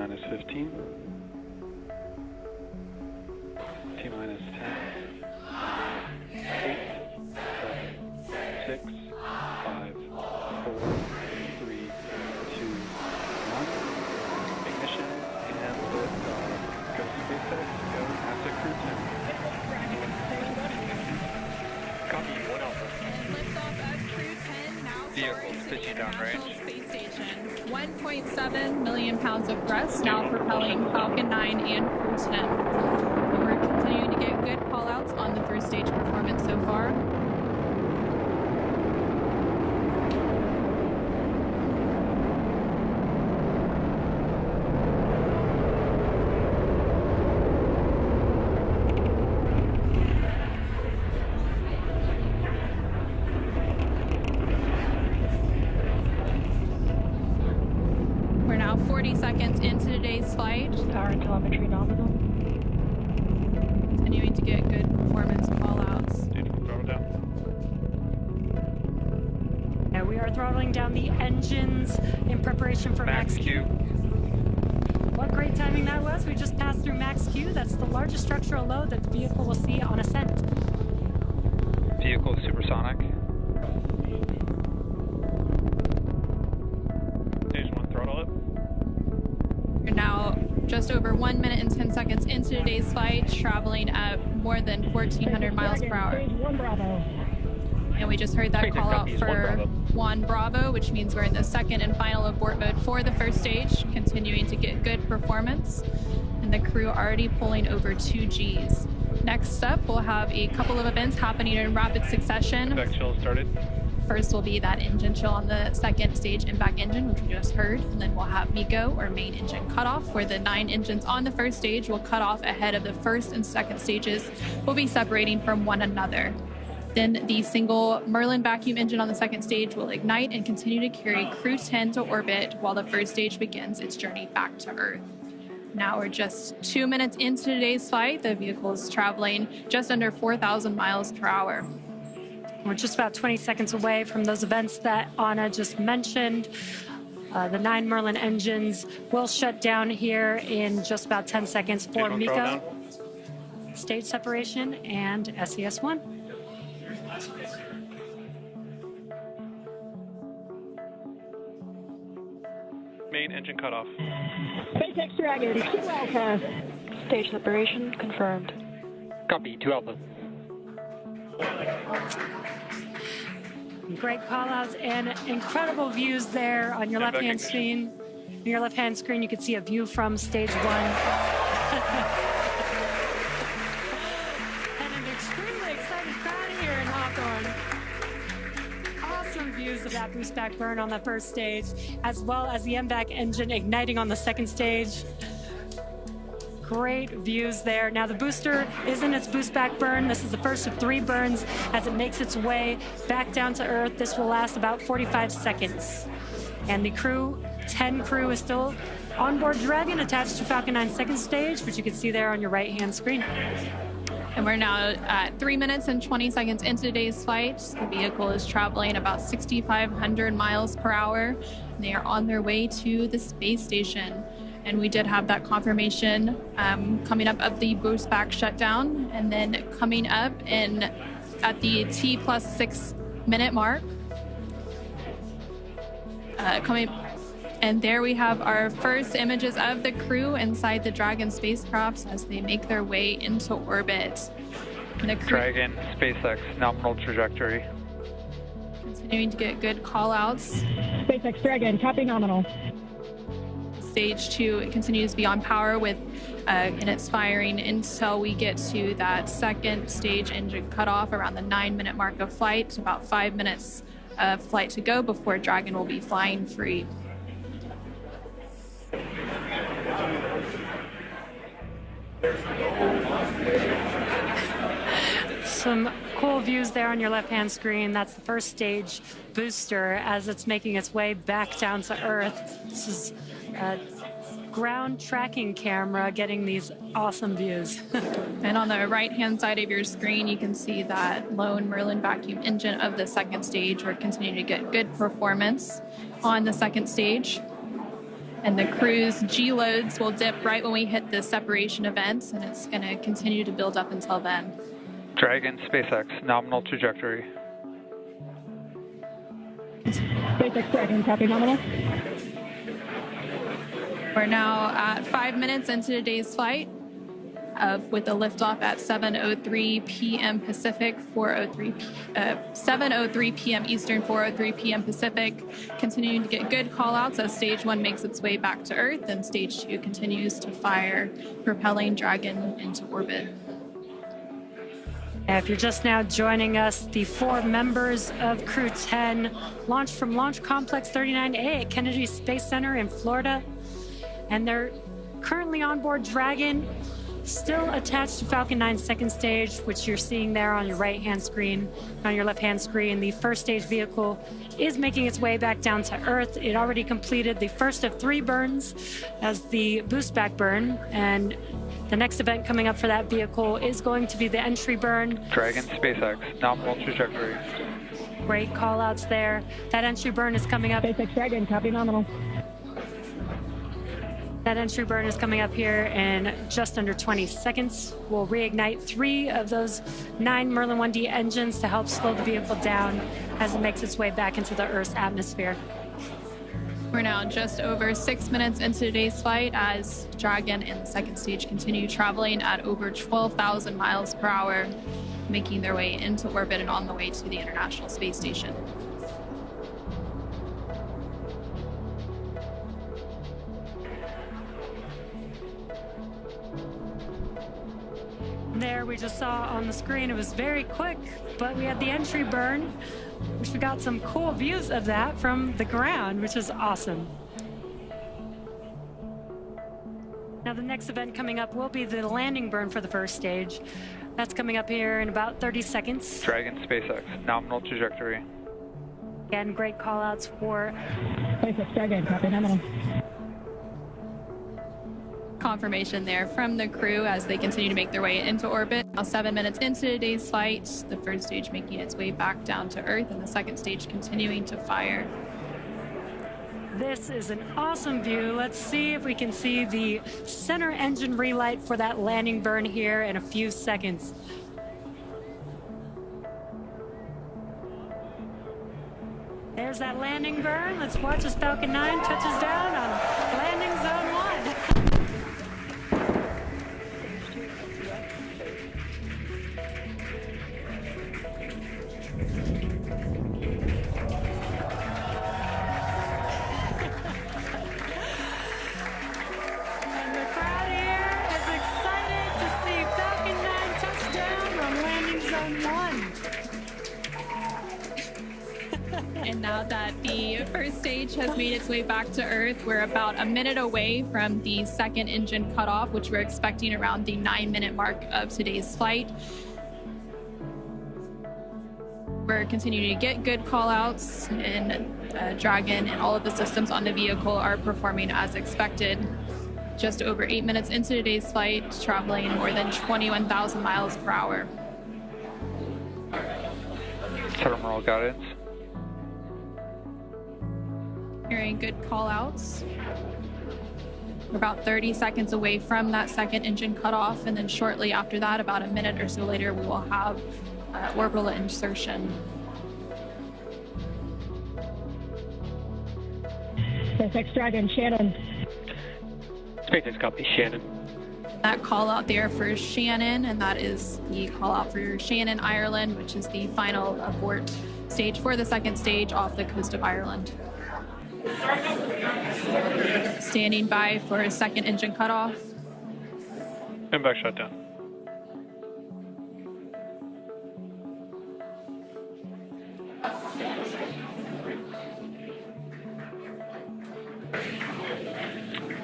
minus 15. T minus 10. 8, 7, 6, 5, 4, 3, 2, 1. Ignition and liftoff. Go SpaceX, go NASA Crew 10. Copy, 1 Alpha. Liftoff of Crew 10 now Vehicles pitching downrange. Space Station. 1.7 million pounds of thrust now propelling Falcon 9 and Crew 10. And we're continuing to get good call-outs on the first stage performance so far. We're now 40 seconds into today's flight. Power and telemetry nominal. Continuing to get good performance call-outs. Throttle down. Yeah, we are throttling down the engines in preparation for Max Q. What great timing that was. We just passed through Max Q. That's the largest structural load that the vehicle will see on ascent. Vehicle supersonic. Stage 1, throttle up. We're now just over 1 minute and 10 seconds into today's flight, traveling at more than 1,400 miles per hour. Stage 1 Bravo. And we just heard that SpaceX call out copies, for 1 Bravo. 1 Bravo, which means we're in the second and final abort mode for the first stage, continuing to get good performance. And the crew already pulling over 2 Gs. Next up, we'll have a couple of events happening in rapid succession. Back chill started. First will be that engine chill on the second stage impact engine, which we just heard. And then we'll have MECO, or main engine cutoff, where the 9 engines on the first stage will cut off ahead of the first and second stages will be separating from one another. Then the single Merlin vacuum engine on the second stage will ignite and continue to carry Crew 10 to orbit while the first stage begins its journey back to Earth. Now we're just 2 minutes into today's flight. The vehicle is traveling just under 4,000 miles per hour. We're just about 20 seconds away from those events that Anna just mentioned. The 9 Merlin engines will shut down here in just about 10 seconds for Stage 1, throttle MECO, down. stage separation, and SES-1. Main engine cutoff. SpaceX Dragon, 2 Alpha. Stage separation confirmed. Copy, 2 Alpha. Great call-outs and incredible views there on your And back left-hand ignition. screen. On your left-hand screen, you can see a view from stage 1. And an extremely excited crowd here in Hawthorne. Awesome views of that boost back burn on the first stage, as well as the MVAC engine igniting on the second stage. Great views there. Now the booster is in its boost back burn. This is the first of 3 burns as it makes its way back down to Earth. This will last about 45 seconds. And the crew, 10 crew, is still on board Dragon attached to Falcon 9's second stage, which you can see there on your right-hand screen. And we're now at 3 minutes and 20 seconds into today's flight. The vehicle is traveling about 6,500 miles per hour. And they are on their way to the space station. And we did have that confirmation coming up of the boost back shutdown. And then coming up at the T plus 6 minute mark. And there we have our first images of the crew inside the Dragon spacecraft as they make their way into orbit. And the crew Dragon, SpaceX, nominal trajectory. continuing to get good call-outs. SpaceX Dragon, copy nominal. Stage 2, it continues to be on power with in its firing until we get to that second stage engine cutoff around the 9-minute mark of flight. About 5 minutes of flight to go before Dragon will be flying free. Some cool views there on your left-hand screen. That's the first stage booster as it's making its way back down to Earth. This is a ground tracking camera getting these awesome views. And on the right-hand side of your screen, you can see that lone Merlin vacuum engine of the second stage. We're continuing to get good performance on the second stage. And the crew's G loads will dip right when we hit the separation events, and it's going to continue to build up until then. Dragon, SpaceX, nominal trajectory. SpaceX Dragon, copy nominal. We're now at 5 minutes into today's flight, with a liftoff at 7:03 p.m. Pacific, 7:03 p.m. Eastern, 4:03 p.m. Pacific. Continuing to get good call-outs as Stage 1 makes its way back to Earth, and Stage 2 continues to fire, propelling Dragon into orbit. If you're just now joining us, the 4 members of Crew 10 launched from Launch Complex 39A at Kennedy Space Center in Florida, and they're currently on board Dragon, still attached to Falcon 9's second stage, which you're seeing there on your right-hand screen. On your left-hand screen, the first stage vehicle is making its way back down to Earth. It already completed the first of 3 burns as the boost back burn, and the next event coming up for that vehicle is going to be the entry burn. Dragon, SpaceX, nominal trajectory. Great call-outs there. That entry burn is coming up. SpaceX Dragon, copy nominal. That entry burn is coming up here in just under 20 seconds. We'll reignite 3 of those 9 Merlin 1D engines to help slow the vehicle down as it makes its way back into the Earth's atmosphere. We're now just over 6 minutes into today's flight as Dragon and the second stage continue traveling at over 12,000 miles per hour, making their way into orbit and on the way to the International Space Station. There, we just saw on the screen, it was very quick, but we had the entry burn, which we got some cool views of that from the ground, which is awesome. Now the next event coming up will be the landing burn for the first stage. That's coming up here in about 30 seconds. Dragon, SpaceX, nominal trajectory. Again, great call outs for SpaceX Dragon, copy nominal. Confirmation there from the crew as they continue to make their way into orbit. Now 7 minutes into today's flight, the first stage making its way back down to Earth and the second stage continuing to fire. This is an awesome view. Let's see if we can see the center engine relight for that landing burn here in a few seconds. There's that landing burn. Let's watch as Falcon 9 touches down on landing zone 1. And the crowd here is excited to see Falcon 9 touch down on landing zone 1. And now that the first stage has made its way back to Earth, we're about a minute away from the second engine cutoff, which we're expecting around the 9-minute mark of today's flight. We're continuing to get good call-outs, and Dragon and all of the systems on the vehicle are performing as expected. Just over 8 minutes into today's flight, traveling more than 21,000 miles per hour. Terminal guidance. Hearing good call-outs. We're about 30 seconds away from that second engine cutoff, and then shortly after that, about a minute or so later, we will have orbital insertion. SpaceX Dragon, Shannon. SpaceX copy, Shannon. That call out there for Shannon, and that is the call out for Shannon, Ireland, which is the final abort stage for the second stage off the coast of Ireland. Standing by for a second engine cutoff. Impact shutdown.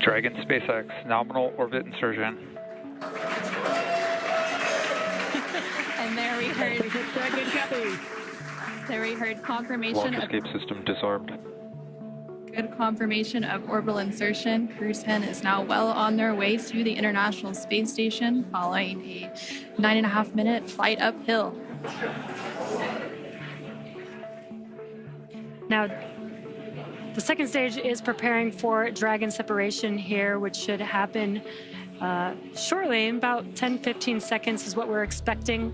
Dragon, SpaceX, nominal orbit insertion. And there we heard SpaceX Dragon, copy. Launch confirmation escape system disarmed. good confirmation of orbital insertion. Crew 10 is now well on their way to the International Space Station following a 9.5-minute flight uphill. Now, The second stage is preparing for Dragon separation here, which should happen shortly. In about 10-15 seconds is what we're expecting.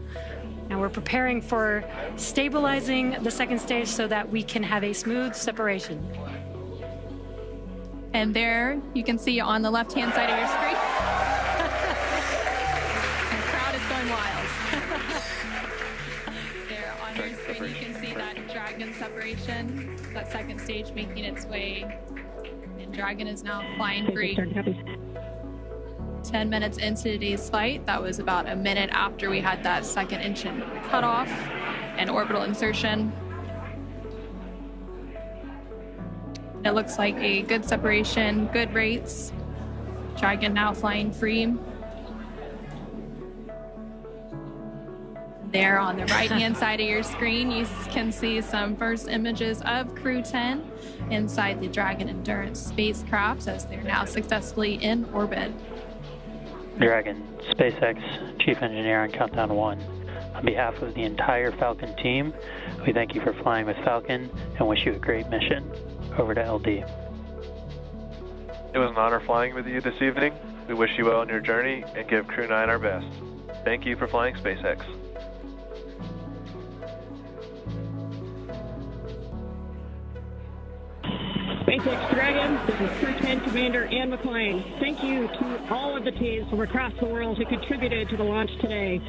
And we're preparing for stabilizing the second stage so that we can have a smooth separation. And there you can see on the left-hand side of your screen, the crowd is going wild. There on your screen you can see that Dragon separation, that second stage making its way. And Dragon is now flying free. 10 minutes into today's flight, that was about a minute after we had that second engine cutoff and orbital insertion. It looks like a good separation, good rates. Dragon now flying free. There on the right-hand side of your screen, you can see some first images of Crew 10 inside the Dragon Endurance spacecraft as they're now successfully in orbit. Dragon, SpaceX Chief Engineer on Countdown 1. On behalf of the entire Falcon team, we thank you for flying with Falcon and wish you a great mission. Over to LD. It was an honor flying with you this evening. We wish you well on your journey and give Crew 9 our best. Thank you for flying SpaceX. SpaceX Dragon, this is Crew 10 Commander Ann McClain. Thank you to all of the teams from across the world who contributed to the launch today.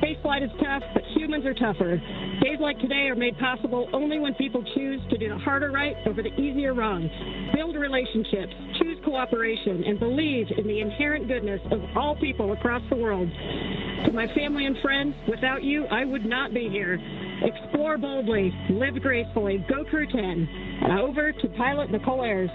Spaceflight is tough, but humans are tougher. Days like today are made possible only when people choose to do the harder right over the easier wrong. Build relationships, choose cooperation, and believe in the inherent goodness of all people across the world. To my family and friends, without you, I would not be here. Explore boldly, live gracefully, go Crew 10. Now over to pilot Nicole Ayers.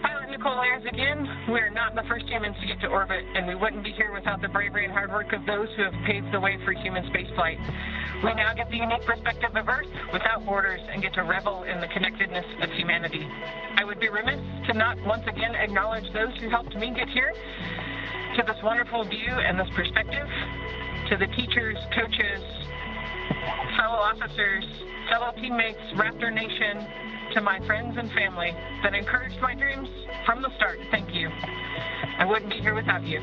Pilot Nicole Ayers again. We're not the first humans to get to orbit, and we wouldn't be here without the bravery and hard work of those who have paved the way for human spaceflight. We now get the unique perspective of Earth without borders and get to revel in the connectedness of humanity. I would be remiss to not once again acknowledge those who helped me get here, to this wonderful view and this perspective, to the teachers, coaches, fellow officers, fellow teammates, Raptor Nation, to my friends and family that encouraged my dreams from the start. Thank you. I wouldn't be here without you.